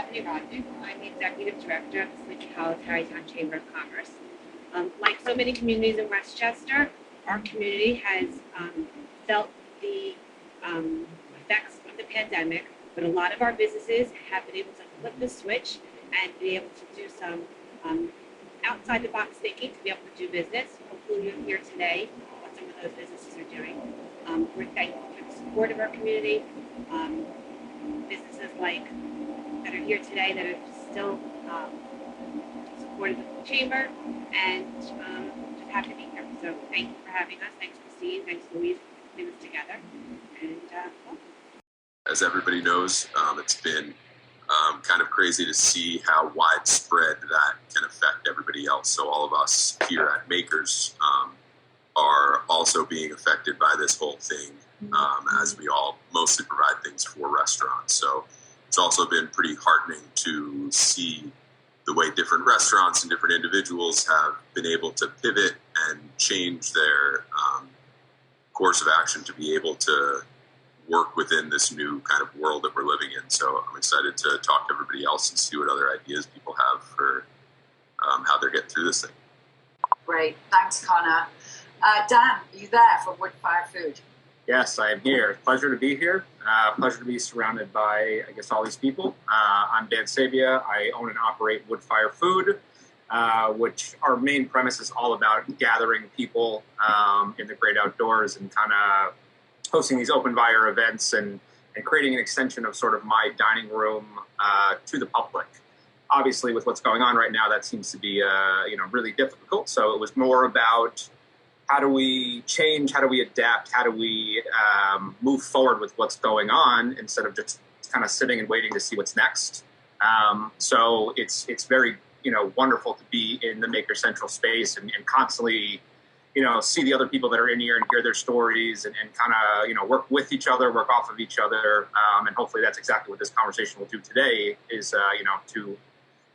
Stephanie Rodnick. I'm the Executive Director of the Sleepy Hollow Tarrytown Chamber of Commerce. Like so many communities in Westchester, our community has felt the effects of the pandemic, but a lot of our businesses have been able to flip the switch and be able to do some outside the box thinking to be able to do business. Hopefully you'll hear today what some of those businesses are doing. We're thankful for the support of our community. Businesses like that are here today that are still supportive of the chamber, and just happy to be here. So thank you for having us. Thanks Christine, thanks Louise for putting this together. And welcome. As everybody knows, it's been kind of crazy to see how widespread that can affect everybody else. So all of us here at Makers are also being affected by this whole thing, as we all mostly provide things for restaurants. So it's also been pretty heartening to see the way different restaurants and different individuals have been able to pivot and change their course of action to be able to work within this new kind of world that we're living in. So I'm excited to talk to everybody else and see what other ideas people have for how they're getting through this thing. Great. Thanks, Connor. Dan, are you there for Wood Fire Food? Yes, I am here. Pleasure to be here. Pleasure to be surrounded by, I guess, all these people. I'm Dan Sabia. I own and operate Wood Fire Food, which our main premise is all about gathering people in the great outdoors and kind of hosting these open fire events and creating an extension of sort of my dining room to the public. Obviously, with what's going on right now, that seems to be really difficult. So it was more about how do we change, how do we adapt, how do we move forward with what's going on instead of just kind of sitting and waiting to see what's next. So it's very wonderful to be in the Maker Central space and constantly see the other people that are in here and hear their stories and kind of, work with each other, work off of each other. And hopefully that's exactly what this conversation will do today is, to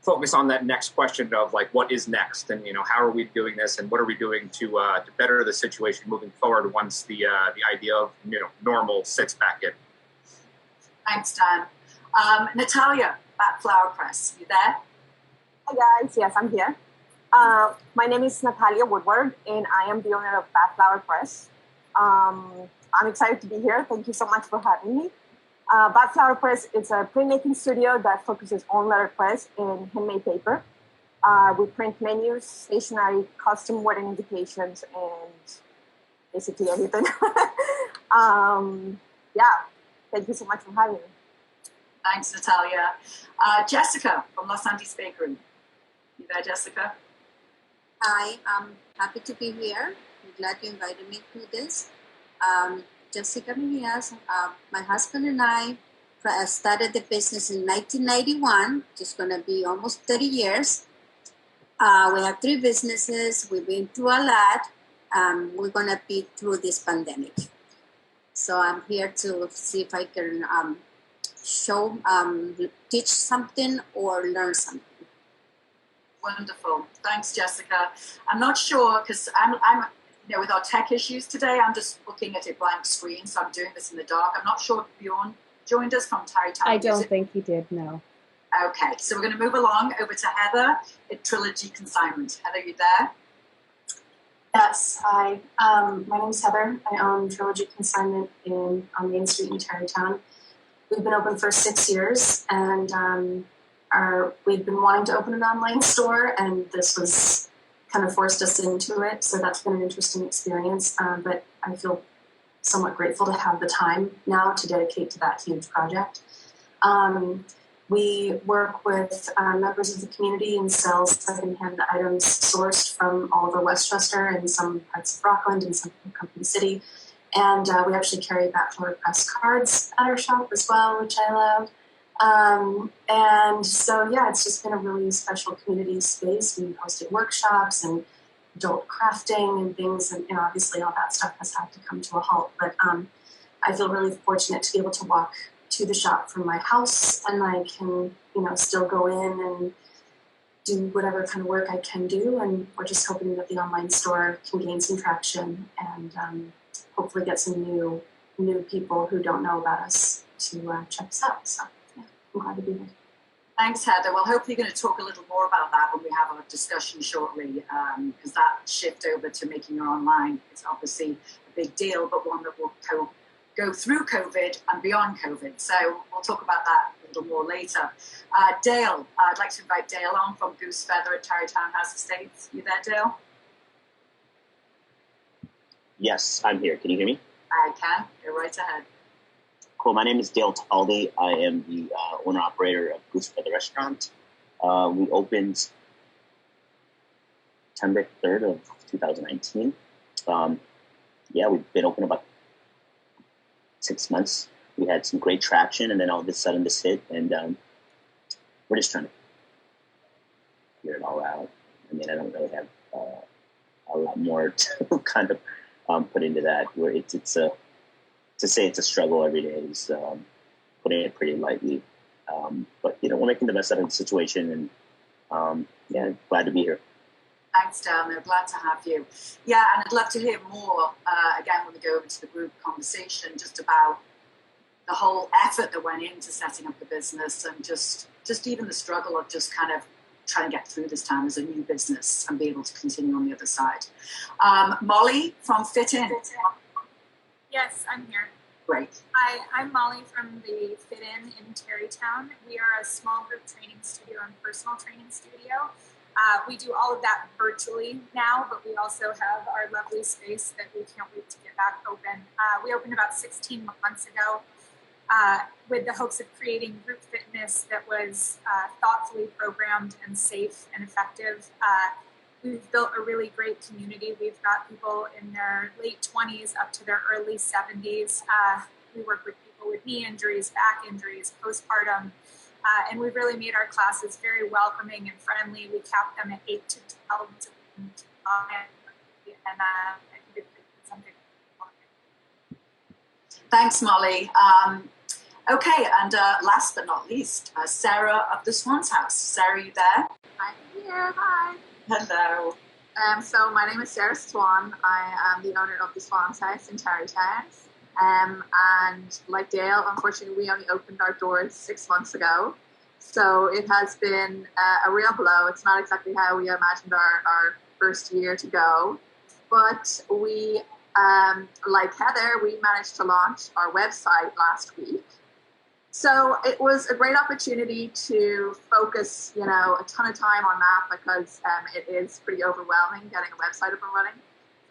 focus on that next question of like, what is next? And, how are we doing this? And what are we doing to better the situation moving forward once the idea of, normal sits back in? Thanks, Dan. Natalia, Bat Flower Press, you there? Hi guys, yes, I'm here. My name is Natalia Woodward, and I am the owner of Bat Flower Press. I'm excited to be here. Thank you so much for having me. Bat Flower Press is a printmaking studio that focuses on letterpress and handmade paper. We print menus, stationery, custom wedding invitations, and basically everything. Thank you so much for having me. Thanks, Natalia. Jessica from Los Andes Bakery. You there, Jessica? Hi, I'm happy to be here. I'm glad you invited me to this. Jessica Menias, my husband and I started the business in 1991. It's going to be almost 30 years. We have 3 businesses. We've been through a lot. We're going to be through this pandemic. So I'm here to see if I can teach something or learn something. Wonderful. Thanks, Jessica. I'm not sure because I'm with our tech issues today, I'm just looking at a blank screen, so I'm doing this in the dark. I'm not sure if Bjorn joined us from Tarrytown. I don't think he did, no. Okay, so we're going to move along over to Heather at Trilogy Consignment. Heather, you there? Yes, hi. My name is Heather. I own Trilogy Consignment on Main Street in Tarrytown. We've been open for 6 years, and we've been wanting to open an online store, and this was kind of forced us into it. So that's been an interesting experience. But I feel somewhat grateful to have the time now to dedicate to that huge project. We work with members of the community and sell secondhand items sourced from all over Westchester and some parts of Rockland and some from Company City. And we actually carry Bat Flower Press cards at our shop as well, which I love. And so, it's just been a really special community space. We've hosted workshops and adult crafting and things, and obviously all that stuff has had to come to a halt. But I feel really fortunate to be able to walk to the shop from my house, and I can, still go in and do whatever kind of work I can do. And we're just hoping that the online store can gain some traction and hopefully get some new people who don't know about us to check us out. So. I'm glad to be here. Thanks, Heather. Well, hopefully you're going to talk a little more about that when we have our discussion shortly, because that shift over to making your online is obviously a big deal, but one that will go through COVID and beyond COVID. So we'll talk about that a little more later. Dale, I'd like to invite Dale on from Goose Feather at Tarrytown House Estates. You there, Dale? Yes, I'm here. Can you hear me? I can. Go right ahead. Cool. My name is Dale Taldi. I am the owner-operator of Goose Feather Restaurant. We opened September 3rd of 2019. We've been open about 6 months. We had some great traction, and then all of a sudden this hit, and we're just trying to figure it all out. I mean, I don't really have a lot more to kind of put into that. Where to say it's a struggle every day is putting it pretty lightly. But we're making the best out of the situation, and glad to be here. Thanks, Dale. No, glad to have you. Yeah, and I'd love to hear more, again, when we go over to the group conversation, just about the whole effort that went into setting up the business, and just even the struggle of just kind of trying to get through this time as a new business and be able to continue on the other side. Molly from Fit In. Yes, I'm here. Great. Hi, I'm Molly from the Fit In Tarrytown. We are a small group training studio and personal training studio. We do all of that virtually now, but we also have our lovely space that we can't wait to get back open. We opened about 16 months ago with the hopes of creating group fitness that was thoughtfully programmed and safe and effective. We've built a really great community. We've got people in their late 20s up to their early 70s. We work with people with knee injuries, back injuries, postpartum, and we've really made our classes very welcoming and friendly. We cap them at 8 to 12, and I think it's something. Thanks, Molly. Okay, and last but not least, Sarah of the Swan's House. Sarah, you there? I'm here. Hi. Hello. So my name is Sarah Swan. I am the owner of the Swan's House in Tarrytown. And like Dale, unfortunately, we only opened our doors 6 months ago. So it has been a real blow. It's not exactly how we imagined our first year to go. But we, like Heather, we managed to launch our website last week. So it was a great opportunity to focus, a ton of time on that, because it is pretty overwhelming getting a website up and running.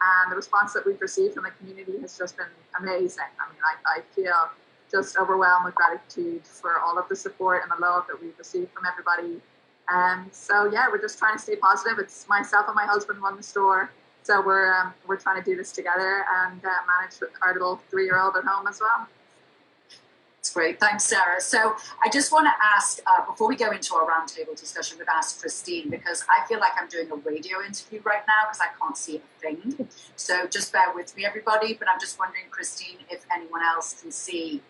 And the response that we've received from the community has just been amazing. I mean, I feel just overwhelmed with gratitude for all of the support and the love that we've received from everybody. We're just trying to stay positive. It's myself and my husband run the store. So we're trying to do this together and manage with our little 3-year-old at home as well. That's great. Thanks, Sarah. So I just want to ask, before we go into our roundtable discussion, we've asked Christine, because I feel like I'm doing a radio interview right now because I can't see a thing. So just bear with me, everybody. But I'm just wondering, Christine, if anyone else can see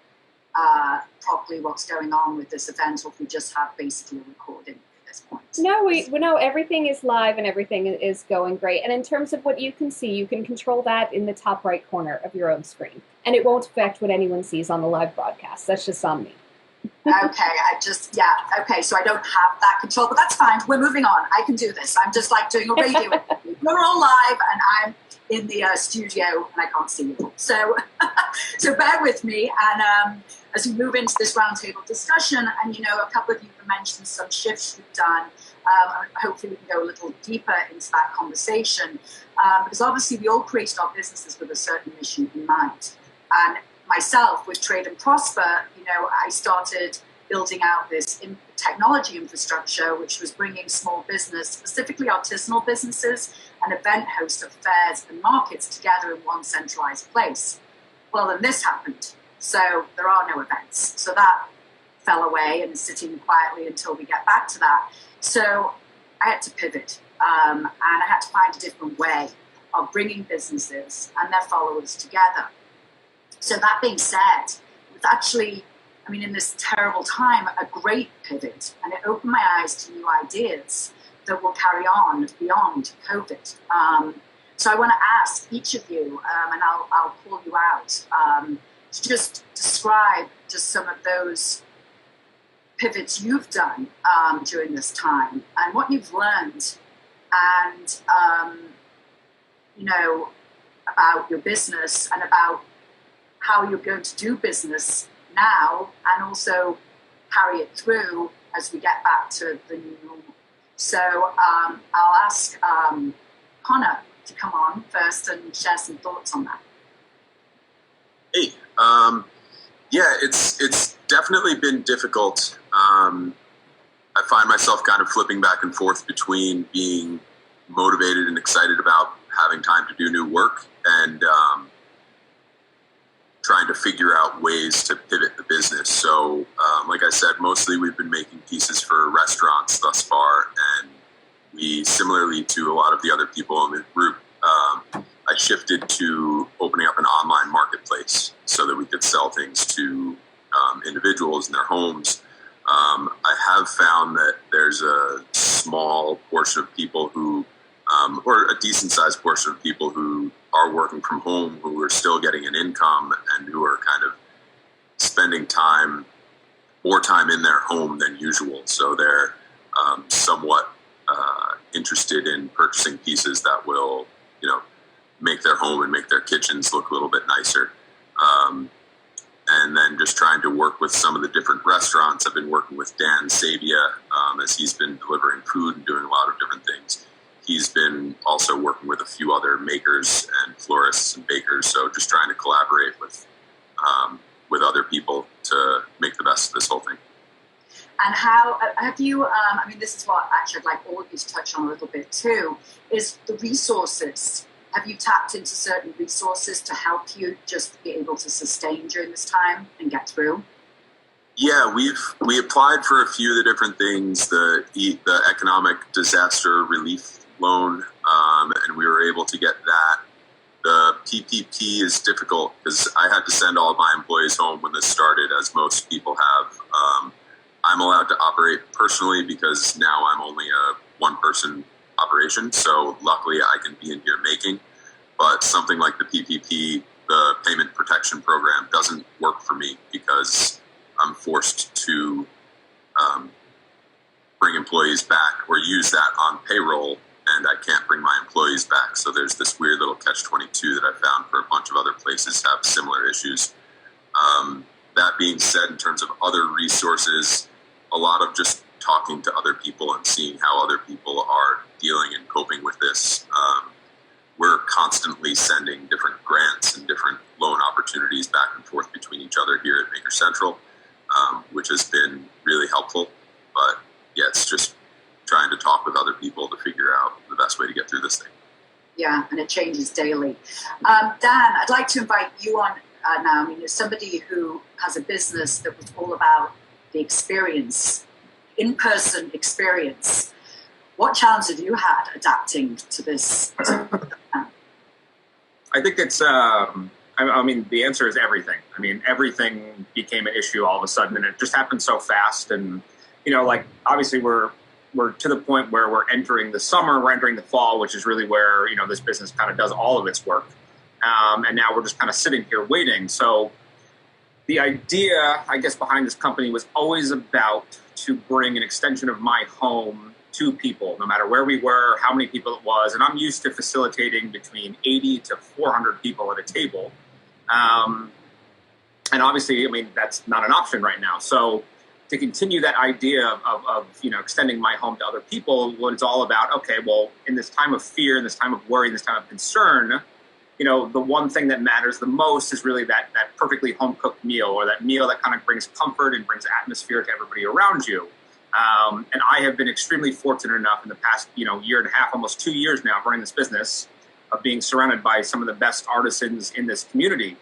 properly what's going on with this event, or if we just have basically a recording at this point. No, we know everything is live and everything is going great. And in terms of what you can see, you can control that in the top right corner of your own screen. And it won't affect what anyone sees on the live broadcast. That's just on me. Okay, so I don't have that control, but that's fine. We're moving on. I can do this. I'm just like doing a radio interview. We're all live, and I'm in the studio, and I can't see you. So, so bear with me. And as we move into this roundtable discussion, and a couple of you have mentioned some shifts we've done. Hopefully we can go a little deeper into that conversation, because obviously we all created our businesses with a certain mission in mind. And myself, with Trade and Prosper, I started building out this technology infrastructure, which was bringing small business, specifically artisanal businesses, and event hosts of fairs and markets together in one centralized place. Well, then this happened. So there are no events. So that fell away and is sitting quietly until we get back to that. So I had to pivot, and I had to find a different way of bringing businesses and their followers together. So that being said, it was actually, in this terrible time, a great pivot, and it opened my eyes to new ideas that will carry on beyond COVID. So I want to ask each of you, and I'll call you out, to just describe just some of those pivots you've done during this time and what you've learned and, about your business and about how you're going to do business now and also carry it through as we get back to the new normal. So I'll ask Connor to come on first and share some thoughts on that. Hey, yeah, it's definitely been difficult. I find myself kind of flipping back and forth between being motivated and excited about having time to do new work and trying to figure out ways to pivot the business. So, like I said, mostly we've been making pieces for restaurants thus far, and we, similarly to a lot of the other people in the group, I shifted to opening up an online marketplace so that we could sell things to individuals in their homes. I have found that there's a small portion of people who, or a decent-sized portion of people who are working from home, who are still getting an income and who are kind of spending more time in their home than usual. So they're somewhat interested in purchasing pieces that will, make their home and make their kitchens look a little bit nicer. And then just trying to work with some of the different restaurants. I've been working with Dan Sabia as he's been delivering food and doing a lot of different things. He's been also working with a few other makers and florists and bakers. So just trying to collaborate with other people to make the best of this whole thing. And how have you, this is what actually I'd like all of you to touch on a little bit too, is the resources. Have you tapped into certain resources to help you just be able to sustain during this time and get through? Yeah, we applied for a few of the different things, the economic disaster relief loan, and we were able to get that. The PPP is difficult because I had to send all of my employees home when this started, as most people have. I'm allowed to operate personally because now I'm only a one-person operation, so luckily I can be in here making. But something like the PPP, the Payment Protection Program, doesn't work for me because I'm forced to bring employees back or use that on payroll, and I can't bring my employees back. So there's this weird little catch-22 that I found for a bunch of other places have similar issues. That being said, in terms of other resources, a lot of just talking to other people and seeing how other people are dealing and coping with this. We're constantly sending different grants and different loan opportunities back and forth between each other here at Maker Central, which has been really helpful. But yeah, it's just trying to talk with other people to figure out the best way to get through this thing. Yeah, and it changes daily. Dan, I'd like to invite you on now. As somebody who has a business that was all about the experience, in-person experience, what challenge have you had adapting to this? I think it's, the answer is everything. Everything became an issue all of a sudden, and it just happened so fast. And, obviously we're to the point where we're entering the summer, we're entering the fall, which is really where, this business kind of does all of its work. And now we're just kind of sitting here waiting. So the idea, I guess, behind this company was always about to bring an extension of my home to people, no matter where we were, how many people it was. And I'm used to facilitating between 80 to 400 people at a table. And obviously, that's not an option right now. So to continue that idea of extending my home to other people, what it's all about, okay, well, in this time of fear, in this time of worry, in this time of concern, the one thing that matters the most is really that perfectly home-cooked meal, or that meal that kind of brings comfort and brings atmosphere to everybody around you. And I have been extremely fortunate enough in the past, year and a half, almost 2 years now of running this business, of being surrounded by some of the best artisans in this community.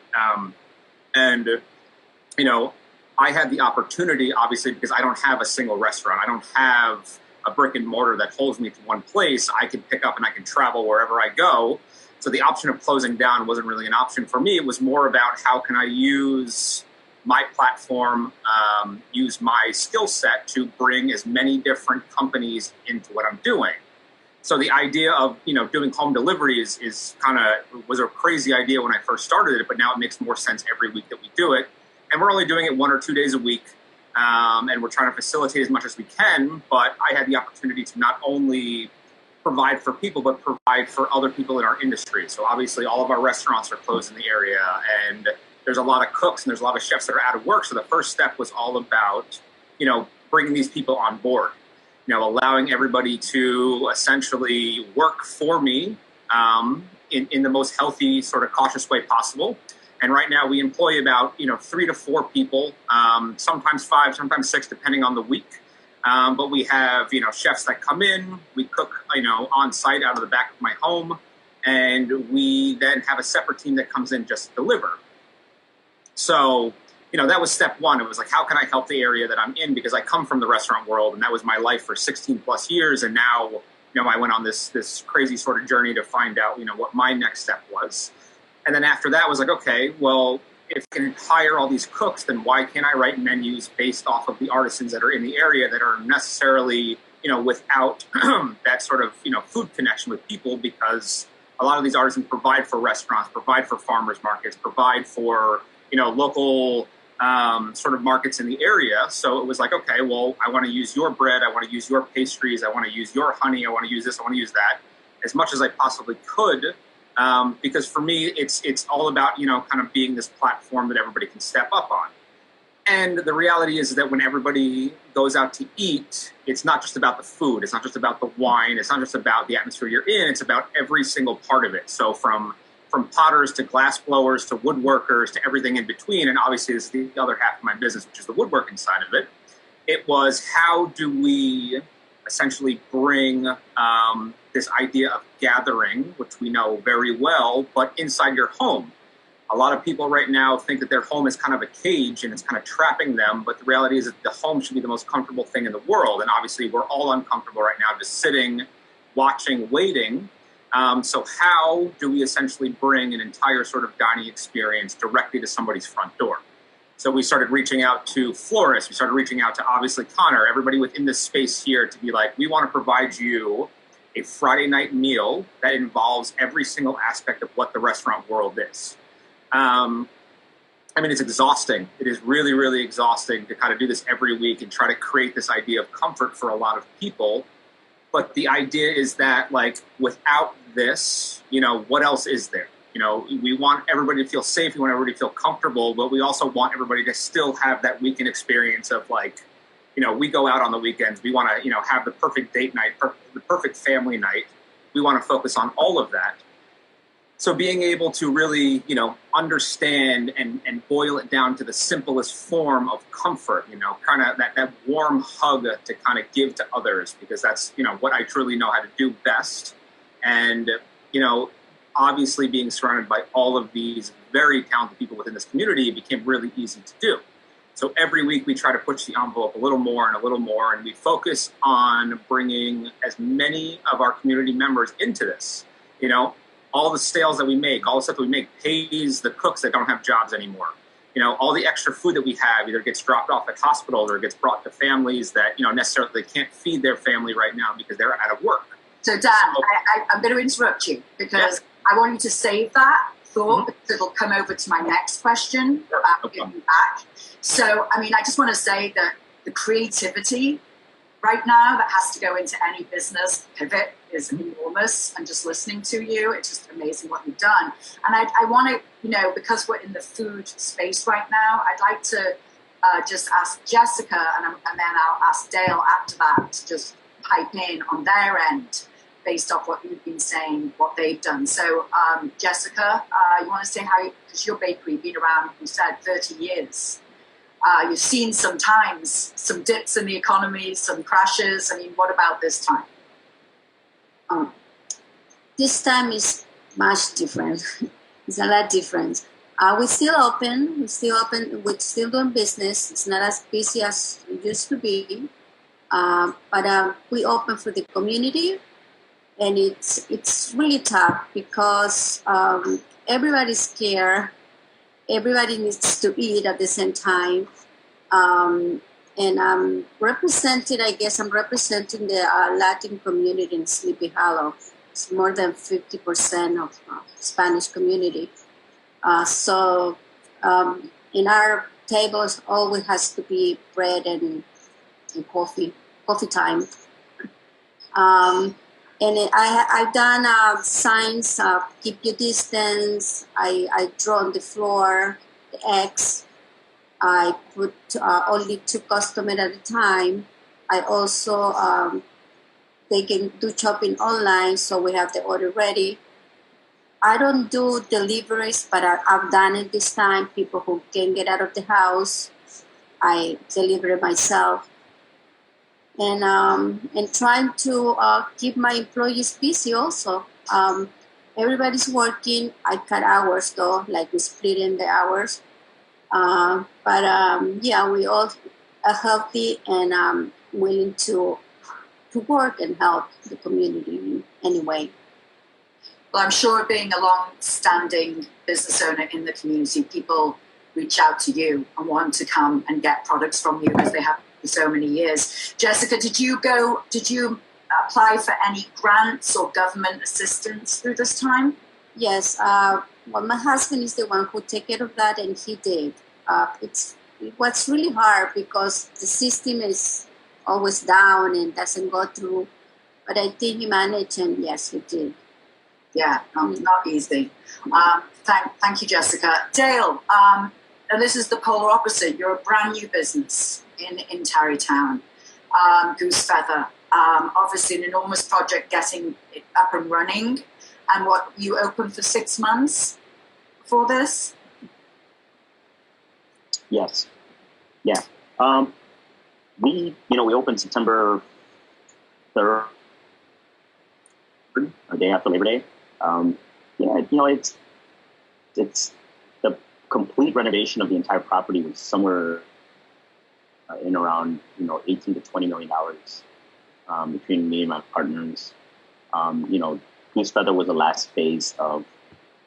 I had the opportunity, obviously, because I don't have a single restaurant. I don't have a brick and mortar that holds me to one place. I can pick up and I can travel wherever I go. So the option of closing down wasn't really an option for me. It was more about how can I use my platform, use my skill set to bring as many different companies into what I'm doing. So the idea of, doing home delivery is was a crazy idea when I first started it, but now it makes more sense every week that we do it. And we're only doing it 1 or 2 days a week. and we're trying to facilitate as much as we can. But I had the opportunity to not only provide for people, but provide for other people in our industry. So obviously all of our restaurants are closed in the area, and there's a lot of cooks and there's a lot of chefs that are out of work. So the first step was all about, bringing these people on board, allowing everybody to essentially work for me in the most healthy, sort of cautious way possible. And right now we employ about, 3 to 4 people, sometimes 5, sometimes 6, depending on the week. But we have, chefs that come in, we cook, on site out of the back of my home, and we then have a separate team that comes in just to deliver. So, that was step one. It was like, how can I help the area that I'm in? Because I come from the restaurant world, and that was my life for 16 plus years. And now, I went on this crazy sort of journey to find out, what my next step was. And then after that was like, okay, well, if I can hire all these cooks, then why can't I write menus based off of the artisans that are in the area that are necessarily, without that sort of, food connection with people? Because a lot of these artisans provide for restaurants, provide for farmers markets, provide for, local sort of markets in the area. So it was like, okay, well, I want to use your bread. I want to use your pastries. I want to use your honey. I want to use this. I want to use that as much as I possibly could. Because for me, it's all about, kind of being this platform that everybody can step up on. And the reality is that when everybody goes out to eat, it's not just about the food. It's not just about the wine. It's not just about the atmosphere you're in. It's about every single part of it. So from potters to glass blowers to woodworkers to everything in between. And obviously this is the other half of my business, which is the woodworking side of it. It was, how do we essentially bring this idea of gathering, which we know very well, but inside your home. A lot of people right now think that their home is kind of a cage and it's kind of trapping them, but the reality is that the home should be the most comfortable thing in the world. And obviously we're all uncomfortable right now, just sitting, watching, waiting. So how do we essentially bring an entire sort of dining experience directly to somebody's front door? So we started reaching out to florists. We started reaching out to, obviously, Connor, everybody within this space here, to be like, we want to provide you a Friday night meal that involves every single aspect of what the restaurant world is. It's exhausting. It is really, really exhausting to kind of do this every week and try to create this idea of comfort for a lot of people. But the idea is that, like, without this, what else is there? We want everybody to feel safe. We want everybody to feel comfortable, but we also want everybody to still have that weekend experience of, like, we go out on the weekends. We want to, have the perfect date night, the perfect family night. We want to focus on all of that. So being able to really, understand and boil it down to the simplest form of comfort, kind of that warm hug to kind of give to others, because that's, what I truly know how to do best. And, obviously being surrounded by all of these very talented people within this community, it became really easy to do. So every week we try to push the envelope a little more and a little more, and we focus on bringing as many of our community members into this. All the sales that we make, all the stuff that we make pays the cooks that don't have jobs anymore. All the extra food that we have either gets dropped off at hospitals or gets brought to families that, necessarily can't feed their family right now because they're out of work. So Dan, I'm going to interrupt you because I want you to save that thought, because it'll come over to my next question about giving back. So, I just want to say that the creativity right now that has to go into any business pivot is enormous. And just listening to you, it's just amazing what you've done. And I want to, because we're in the food space right now, I'd like to just ask Jessica and then I'll ask Dale after that to just pipe in on their end based off what you've been saying, what they've done. So, Jessica, you want to say how, because your bakery been around, you said 30 years. You've seen sometimes some dips in the economy, some crashes. What about this time? This time is much different. It's a lot different. We're still open. We're still doing business. It's not as busy as it used to be. But we open for the community. And it's really tough because everybody's scared. Everybody needs to eat at the same time. And I'm representing the Latin community in Sleepy Hollow. It's more than 50% of Spanish community. So in our tables always has to be bread and coffee time. I've done signs, keep your distance. I draw on the floor, the X. I put only 2 customers at a time. I also, they can do shopping online, so we have the order ready. I don't do deliveries, but I've done it this time. People who can get out of the house, I deliver it myself. And trying to keep my employees busy also. Everybody's working. I cut hours though, like we split in the hours. Yeah, we all are healthy and willing to work and help the community in any way. Well, I'm sure being a long-standing business owner in the community, people reach out to you and want to come and get products from you because they have for so many years. Jessica, did you apply for any grants or government assistance through this time? Yes. Well, my husband is the one who took care of that, and he did. It was really hard because the system is always down and doesn't go through. But I think he managed, and yes, he did. Yeah, not easy. Thank you, Jessica. Dale, now this is the polar opposite. You're a brand new business in Tarrytown, Goose Feather. Obviously an enormous project getting it up and running. And what, you opened for 6 months for this? Yes. Yeah. We opened September 3rd, a day after Labor Day. It's the complete renovation of the entire property was somewhere in around $18 to $20 million between me and my partners. Goose Feather was the last phase of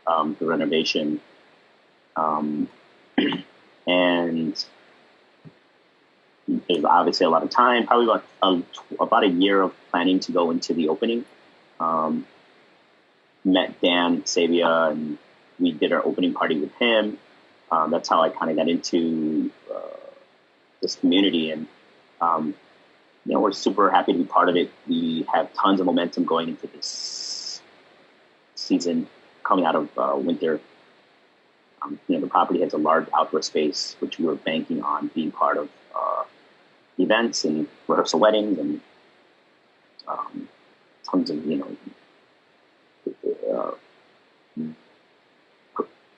the renovation, and there's obviously a lot of time. Probably about a year of planning to go into the opening. Met Dan Sabia, and we did our opening party with him. That's how I kind of got into this community, and we're super happy to be part of it. We have tons of momentum going into this season, coming out of winter. The property has a large outdoor space, which we were banking on being part of events and rehearsal weddings and tons of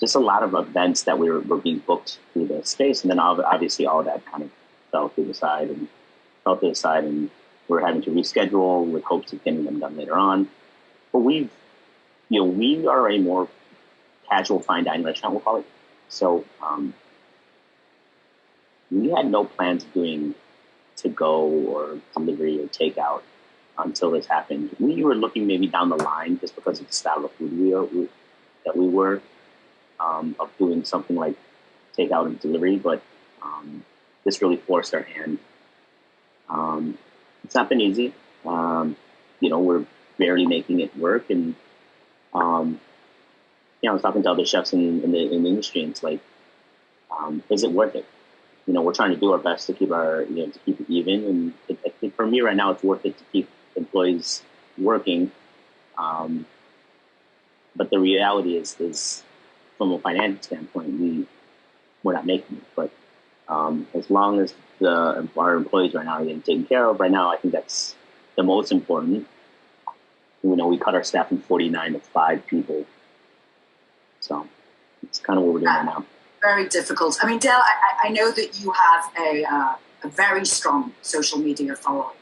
just a lot of events that were being booked through the space, and then obviously all that kind of fell to the side, and we're having to reschedule with hopes of getting them done later on. But we are a more casual fine dining restaurant, we'll call it. So we had no plans of doing to-go or delivery or takeout until this happened. We were looking maybe down the line just because of the style of food that we were of doing something like takeout and delivery, but this really forced our hand. It's not been easy. We're barely making it work, and I was talking to other chefs in the industry, and it's like, is it worth it? We're trying to do our best to keep to keep it even, and I think for me right now, it's worth it to keep employees working. But the reality is from a financial standpoint, we're not making it. But as long as our employees right now are getting taken care of, right now, I think that's the most important. We cut our staff from 49 to 5 people. So it's kind of what we're doing right now. Very difficult. I mean, Dale, I know that you have a very strong social media following,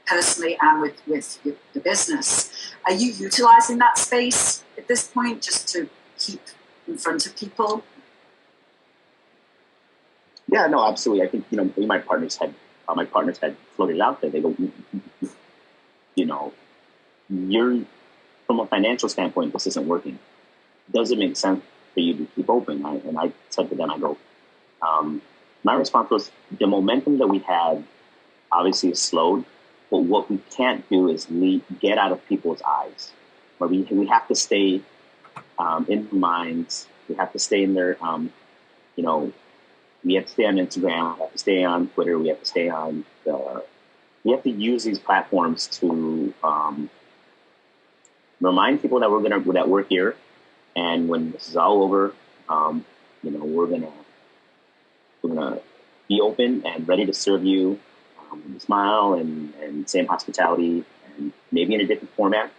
personally and with the business. Are you utilizing that space at this point just to keep in front of people? Yeah, no, absolutely. I think my partners had floated it out there. They go, you're from a financial standpoint, this isn't working. Does it make sense for you to keep open? And I said to them, I go, my response was, the momentum that we had obviously is slowed, but what we can't do is get out of people's eyes. Where we have to stay in their minds. We have to stay in their, we have to stay on Instagram, we have to stay on Twitter, we have to stay on we have to use these platforms to remind people that we're here, and when this is all over, we're gonna be open and ready to serve you with a smile and same hospitality, and maybe in a different format.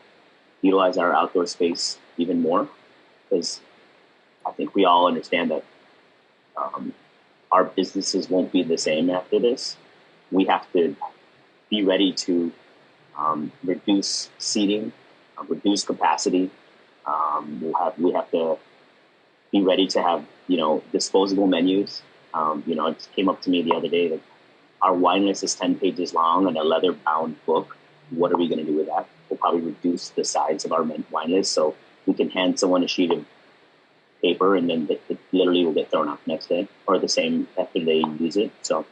Utilize our outdoor space even more, because I think we all understand that our businesses won't be the same after this. We have to be ready to reduce seating, reduce capacity. We have to be ready to have disposable menus. It just came up to me the other day that our wine list is 10 pages long on a leather-bound book. What are we going to do with that? We'll probably reduce the size of our wine list so we can hand someone a sheet of paper and then it literally will get thrown out next day or the same after they use it. So,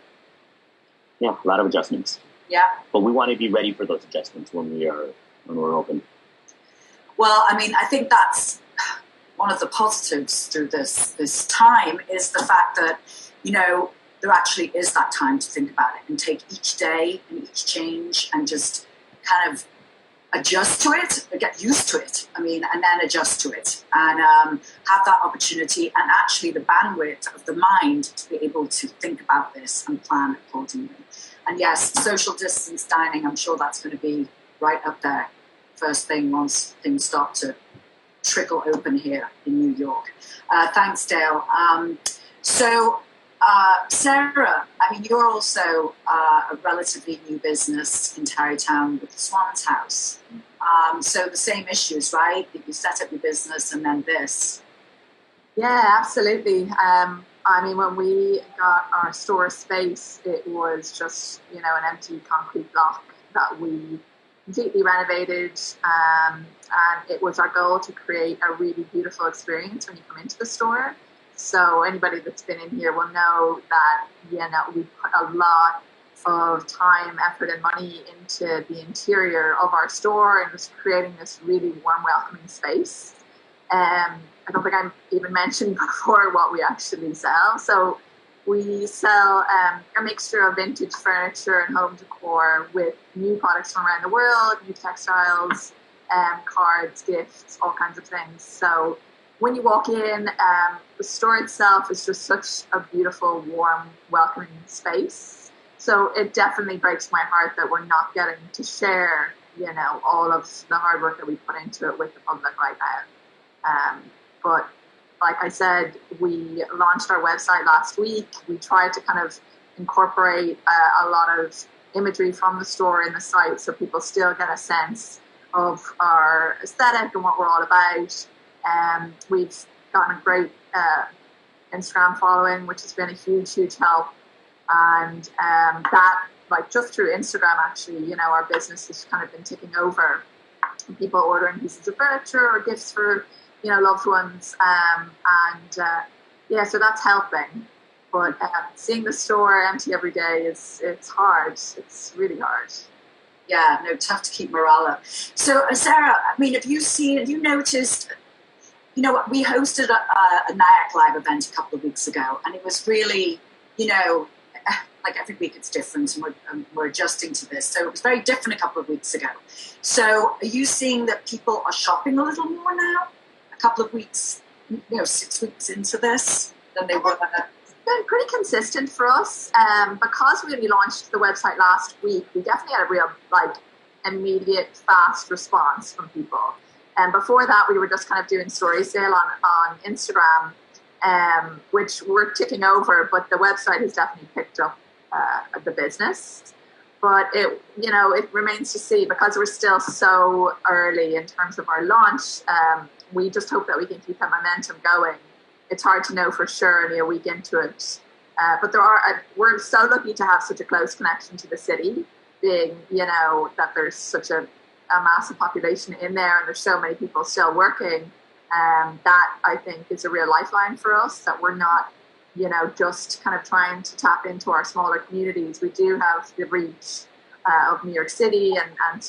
yeah, a lot of adjustments. Yeah. But we want to be ready for those adjustments when we're open. Well, I mean, I think that's one of the positives through this time is the fact that, there actually is that time to think about it and take each day and each change and just kind of adjust to it, get used to it, and then adjust to it and have that opportunity and actually the bandwidth of the mind to be able to think about this and plan accordingly. And yes, social distance dining, I'm sure that's going to be right up there first thing once things start to trickle open here in New York. Thanks, Dale. Sarah, you're also a relatively new business in Tarrytown with the Swan's House. So the same issues, right? That you set up your business and then this. Yeah, absolutely. When we got our store space, it was just, an empty concrete block that we completely renovated. And it was our goal to create a really beautiful experience when you come into the store. So anybody that's been in here will know that, we put a lot of time, effort, and money into the interior of our store and just creating this really warm, welcoming space. I don't think I even mentioned before what we actually sell. So we sell a mixture of vintage furniture and home decor with new products from around the world, new textiles, cards, gifts, all kinds of things. So when you walk in, the store itself is just such a beautiful, warm, welcoming space. So it definitely breaks my heart that we're not getting to share, all of the hard work that we put into it with the public right now. But like I said, we launched our website last week. We tried to kind of incorporate a lot of imagery from the store in the site so people still get a sense of our aesthetic and what we're all about. We've gotten a great Instagram following, which has been a huge, huge help. And that, just through Instagram, actually, our business has kind of been ticking over. People ordering pieces of furniture or gifts for, loved ones. So that's helping. But seeing the store empty every day it's hard. It's really hard. Yeah, no, tough to keep morale up. So, Sarah, have you noticed? We hosted a NIAC Live event a couple of weeks ago, and it was really, like every week it's different, and we're adjusting to this. So it was very different a couple of weeks ago. So are you seeing that people are shopping a little more now, a couple of weeks, 6 weeks into this, than they were? It's been pretty consistent for us. Because we only launched the website last week, we definitely had a real, immediate, fast response from people. And before that, we were just kind of doing story sale on Instagram, which we're ticking over, but the website has definitely picked up the business. But it remains to see because we're still so early in terms of our launch. We just hope that we can keep that momentum going. It's hard to know for sure only a week into it. But we're so lucky to have such a close connection to the city, being, that there's such a massive population in there and there's so many people still working. That I think is a real lifeline for us, that we're not, just kind of trying to tap into our smaller communities. We do have the reach of New York City and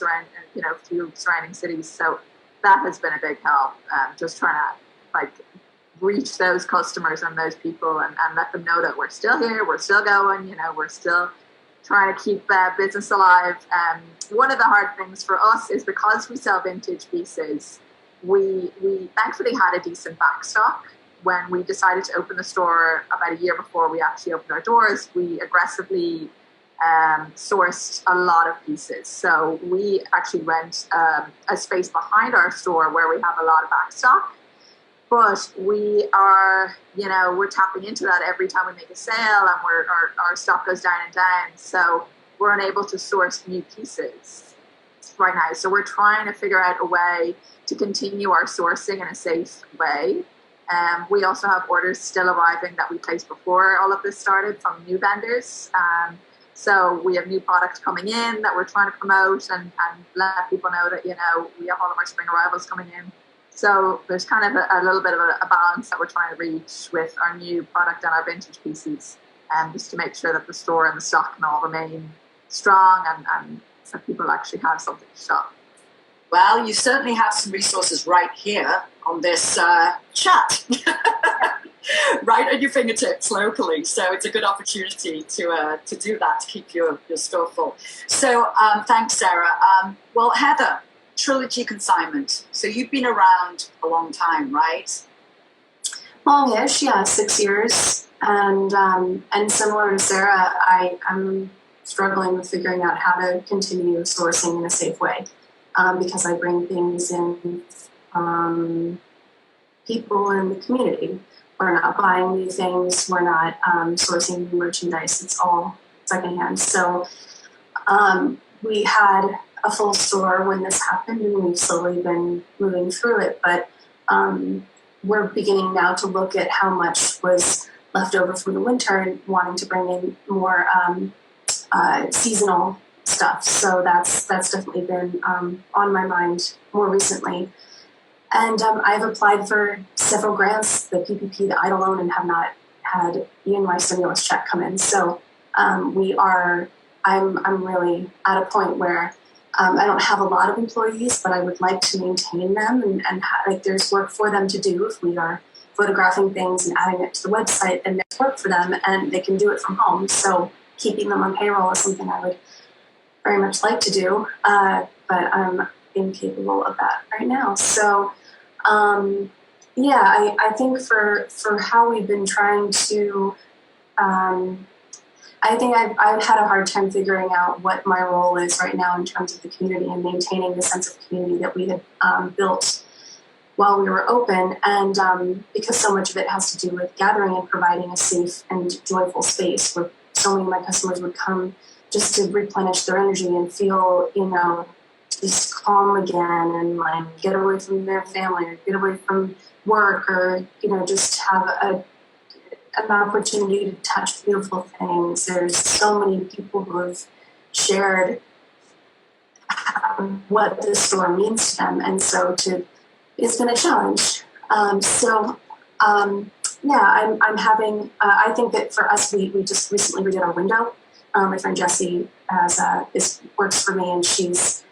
few surrounding cities. So that has been a big help. Just trying to reach those customers and those people and let them know that we're still here, we're still going, we're still trying to keep business alive. One of the hard things for us is because we sell vintage pieces, we thankfully had a decent backstock. When we decided to open the store about a year before we actually opened our doors, we aggressively sourced a lot of pieces. So we actually rent a space behind our store where we have a lot of backstock. But we are, we're tapping into that every time we make a sale, and our stock goes down and down. So we're unable to source new pieces right now. So we're trying to figure out a way to continue our sourcing in a safe way. We also have orders still arriving that we placed before all of this started from new vendors. So we have new products coming in that we're trying to promote and let people know that, we have all of our spring arrivals coming in. So there's kind of a little bit of a balance that we're trying to reach with our new product and our vintage pieces, just to make sure that the store and the stock can all remain strong and so people actually have something to shop. Well, you certainly have some resources right here on this chat, right at your fingertips locally. So it's a good opportunity to do that, to keep your store full. So thanks, Sarah. Well, Heather, Trilogy Consignment. So you've been around a long time, right? Long-ish, yeah, 6 years. And similar to Sarah, I'm struggling with figuring out how to continue sourcing in a safe way. Because I bring things in from people in the community. We're not buying new things. We're not sourcing new merchandise. It's all secondhand. So we had a full store when this happened, and we've slowly been moving through it. But we're beginning now to look at how much was left over from the winter and wanting to bring in more seasonal stuff. So that's definitely been on my mind more recently. And I've applied for several grants, the PPP, the EIDL loan, and have not had even my stimulus check come in. So I'm really at a point where I don't have a lot of employees, but I would like to maintain them and there's work for them to do. If we are photographing things and adding it to the website, then there's work for them and they can do it from home. So keeping them on payroll is something I would very much like to do, but I'm incapable of that right now. So, I think for how we've been trying to, I think I've had a hard time figuring out what my role is right now in terms of the community and maintaining the sense of community that we had built while we were open. And because so much of it has to do with gathering and providing a safe and joyful space where so many of my customers would come just to replenish their energy and feel, just calm again and get away from their family or get away from work or, just have an opportunity to touch beautiful things. There's so many people who have shared what this store means to them. And so it's been a challenge. I'm having, I think that for us, we just recently redid our window. My friend Jessie works for me, and she's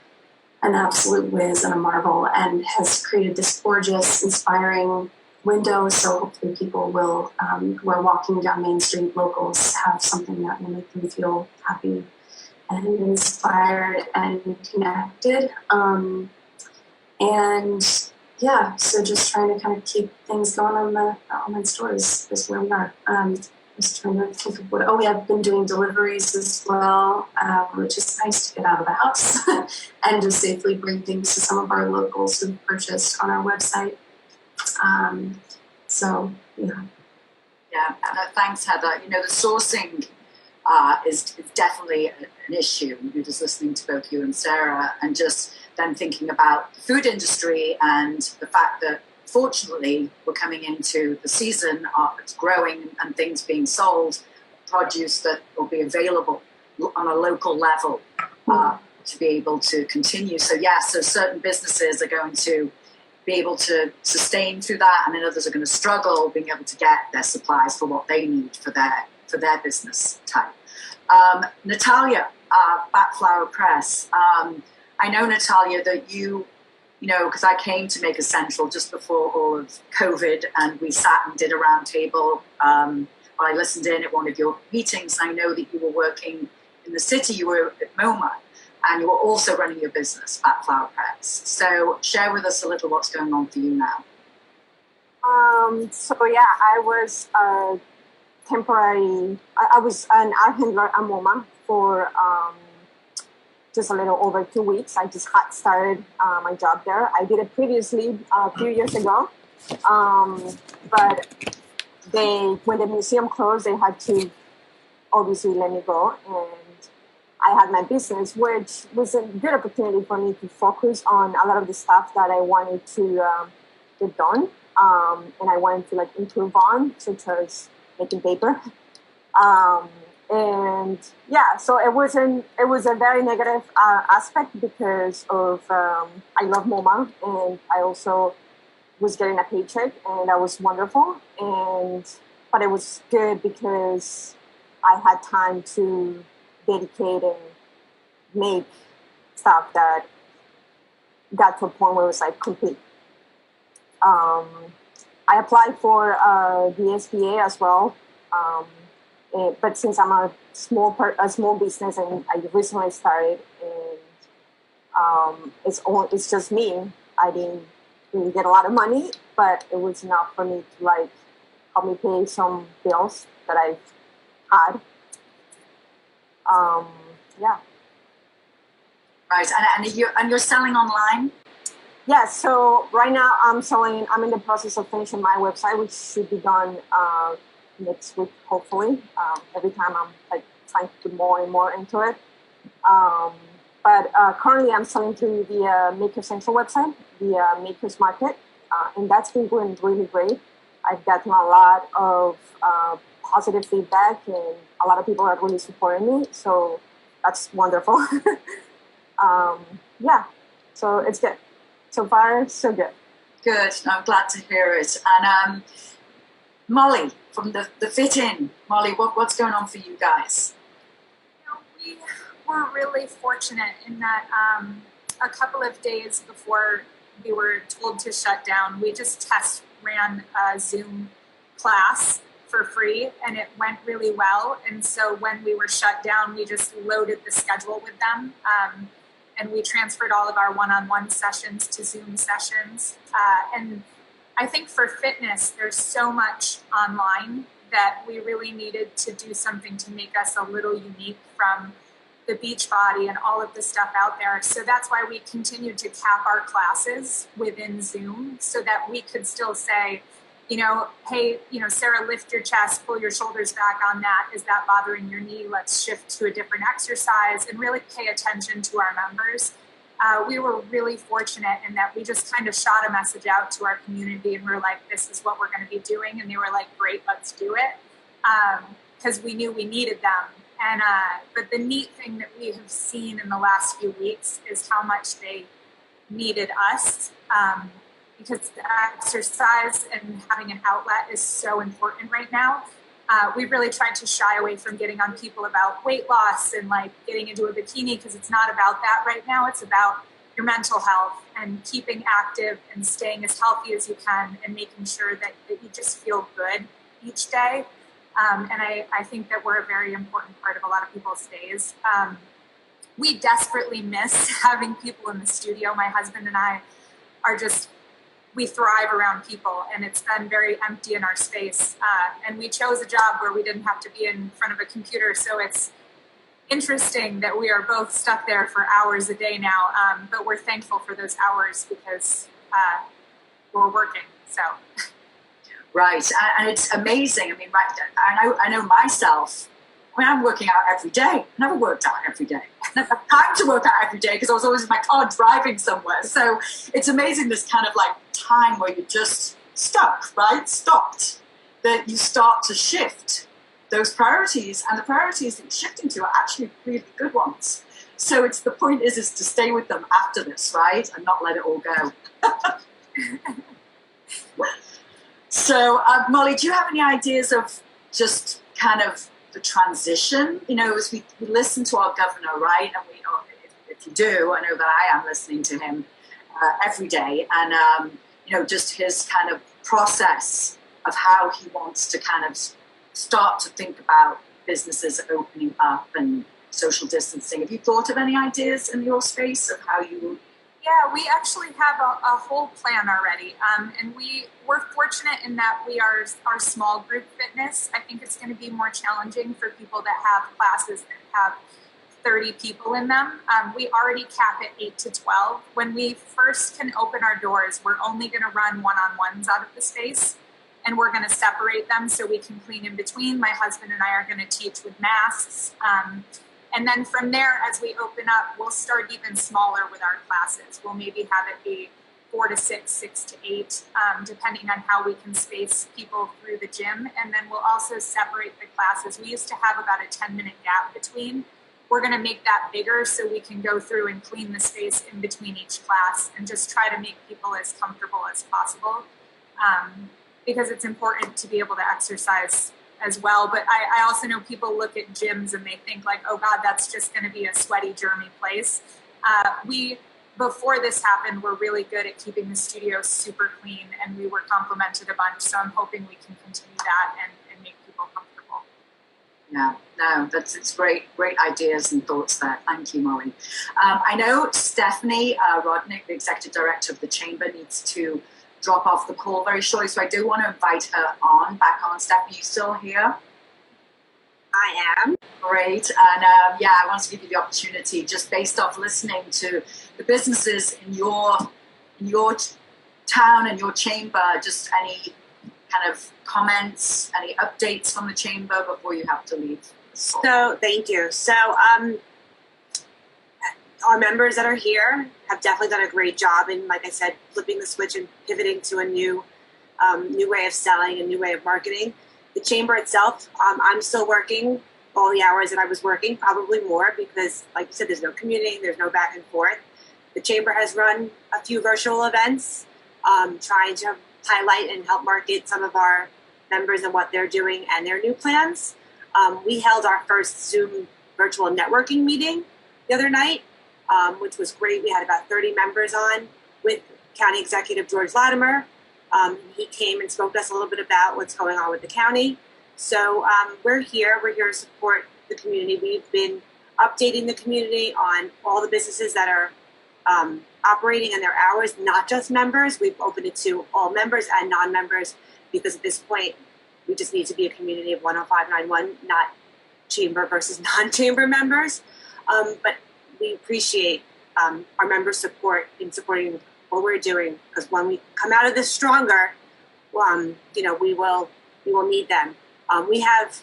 an absolute whiz and a marvel and has created this gorgeous, inspiring window. So hopefully people will, who are walking down Main Street, locals, have something that will make them feel happy and inspired and connected. So just trying to kind of keep things going on the online stores is where we are. Just trying to think of I've been doing deliveries as well, which is nice to get out of the house and just safely bring things to some of our locals who purchased on our website. Yeah, thanks, Heather. The sourcing is definitely an issue. You're just listening to both you and Sarah, and just then thinking about the food industry and the fact that fortunately we're coming into the season of it's growing and things being sold, produce that will be available on a local level to be able to continue. So certain businesses are going to be able to sustain through that, and then others are going to struggle being able to get their supplies for what they need for their business type. Natalia, Bat Flower Press. I know, Natalia, that you because I came to Maker Central just before all of COVID, and we sat and did a roundtable. I listened in at one of your meetings, and I know that you were working in the city. You were at MoMA, and you were also running your business, Fat Flower Press. So share with us a little what's going on for you now. I was I was an art handler at MoMA for just a little over 2 weeks. I just had started my job there. I did it previously a few years ago, but when the museum closed, they had to obviously let me go, and I had my business, which was a good opportunity for me to focus on a lot of the stuff that I wanted to get done, and I wanted to improve on, such as making paper. So it was a very negative aspect because of I love MoMA, and I also was getting a paycheck, and that was wonderful. But it was good because I had time to dedicate and make stuff that got to a point where it was complete. I applied for the SBA as well. But since I'm a small business and I recently started, and it's just me, I didn't really get a lot of money, but it was enough for me to help me pay some bills that I've had. Right, and you're selling online? Yeah, so right now I'm in the process of finishing my website, which should be done next week, hopefully. Every time I'm trying to put more and more into it. But currently I'm selling through the Maker Central website, the Makers Market, and that's been going really great. I've gotten a lot of positive feedback, and a lot of people are really supporting me, so that's wonderful. So it's good. So far, so good. Good. I'm glad to hear it. And Molly, from the Fit In. Molly, what's going on for you guys? We were really fortunate in that a couple of days before we were told to shut down, we just test ran a Zoom class for free, and it went really well. And so when we were shut down, we just loaded the schedule with them. And we transferred all of our one-on-one sessions to Zoom sessions. And I think for fitness, there's so much online that we really needed to do something to make us a little unique from the Beachbody and all of the stuff out there. So that's why we continued to cap our classes within Zoom so that we could still say, hey, Sarah, lift your chest, pull your shoulders back on that. Is that bothering your knee? Let's shift to a different exercise and really pay attention to our members. We were really fortunate in that we just kind of shot a message out to our community, and we're like, this is what we're going to be doing. And they were like, great, let's do it. Because we knew we needed them. And but the neat thing that we have seen in the last few weeks is how much they needed us. Because exercise and having an outlet is so important right now. We've really tried to shy away from getting on people about weight loss and getting into a bikini, because it's not about that right now. It's about your mental health and keeping active and staying as healthy as you can and making sure that you just feel good each day. And I think that we're a very important part of a lot of people's days. We desperately miss having people in the studio. My husband and I we thrive around people, and it's been very empty in our space. And we chose a job where we didn't have to be in front of a computer. So it's interesting that we are both stuck there for hours a day now. But we're thankful for those hours because we're working. So. Right. And it's amazing. I mean, I know myself. I'm working out every day. I never worked out every day. I never had time to work out every day because I was always in my car driving somewhere. So it's amazing, this kind of time where you're just stuck, right? Stopped. That you start to shift those priorities, and the priorities that you're shifting to are actually really good ones. So the point is to stay with them after this, right? And not let it all go. So, Molly, do you have any ideas of just kind of the transition? As we listen to our governor, right? And if you do, I know that I am listening to him, every day, and just his kind of process of how he wants to kind of start to think about businesses opening up and social distancing. Have you thought of any ideas in your space of how you? Yeah, we actually have a whole plan already, and we're fortunate in that we are our small group fitness. I think it's going to be more challenging for people that have classes that have 30 people in them. We already cap at 8 to 12. When we first can open our doors, we're only going to run one-on-ones out of the space, and we're going to separate them so we can clean in between. My husband and I are going to teach with masks. And then from there, as we open up, we'll start even smaller with our classes. We'll maybe have it be 4 to 6, 6 to 8, depending on how we can space people through the gym. And then we'll also separate the classes. We used to have about a 10-minute gap between. We're going to make that bigger so we can go through and clean the space in between each class and just try to make people as comfortable as possible, because it's important to be able to exercise as well. But I also know people look at gyms and they think like, oh God, that's just going to be a sweaty, germy place. Before this happened, we're really good at keeping the studio super clean, and we were complimented a bunch. So I'm hoping we can continue that and make people comfortable. Yeah, no, it's great ideas and thoughts there. Thank you, Molly. I know Stephanie Rodnick, the Executive Director of the Chamber, needs to drop off the call very shortly, so I do want to invite her back on. Stephanie, you still here? I am. Great. And I want to give you the opportunity, just based off listening to the businesses in your town and your chamber, just any kind of comments, any updates from the chamber before you have to leave. So thank you. So our members that are here have definitely done a great job in, like I said, flipping the switch and pivoting to a new way of selling, a new way of marketing. The chamber itself, I'm still working all the hours that I was working, probably more, because like you said, there's no commuting, there's no back and forth. The chamber has run a few virtual events, trying to highlight and help market some of our members and what they're doing and their new plans. We held our first Zoom virtual networking meeting the other night, which was great. We had about 30 members on with County Executive George Latimer. He came and spoke to us a little bit about what's going on with the county. So we're here to support the community. We've been updating the community on all the businesses that are operating in their hours, not just members. We've opened it to all members and non-members, because at this point, we just need to be a community of 10591, not chamber versus non-chamber members. But we appreciate our members' support in supporting what we're doing, because when we come out of this stronger, we will need them. We have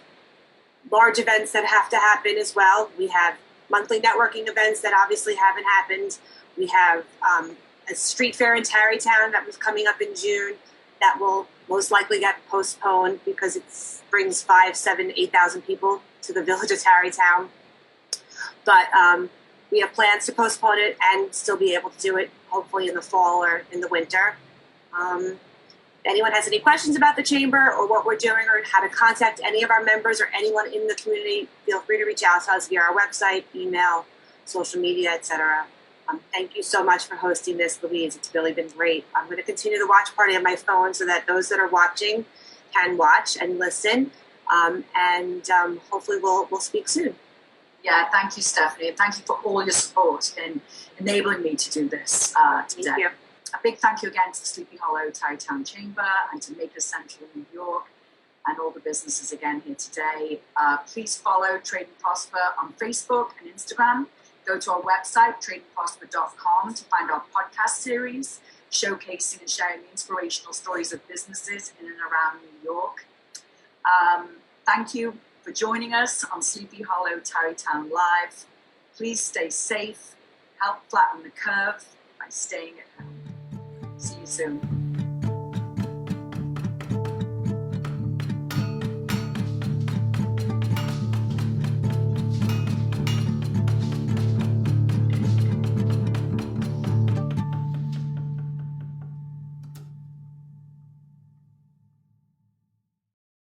large events that have to happen as well. We have monthly networking events that obviously haven't happened. We have a street fair in Tarrytown that was coming up in June that will most likely get postponed because it brings 5,000, 7,000, 8,000 people to the village of Tarrytown. But we have plans to postpone it and still be able to do it hopefully in the fall or in the winter. If anyone has any questions about the chamber or what we're doing or how to contact any of our members or anyone in the community, feel free to reach out to us via our website, email, social media, etc. Thank you so much for hosting this, Louise. It's really been great. I'm going to continue the watch party on my phone so that those that are watching can watch and listen. Hopefully we'll speak soon. Yeah, thank you, Stephanie, and thank you for all your support in enabling me to do this today. Thank you. A big thank you again to the Sleepy Hollow Tarrytown Chamber and to Makers Central New York and all the businesses again here today. Please follow Trade and Prosper on Facebook and Instagram. Go to our website, tradeandprosper.com, to find our podcast series showcasing and sharing the inspirational stories of businesses in and around New York. Thank you for joining us on Sleepy Hollow Tarrytown Live. Please stay safe, help flatten the curve by staying at home. See you soon.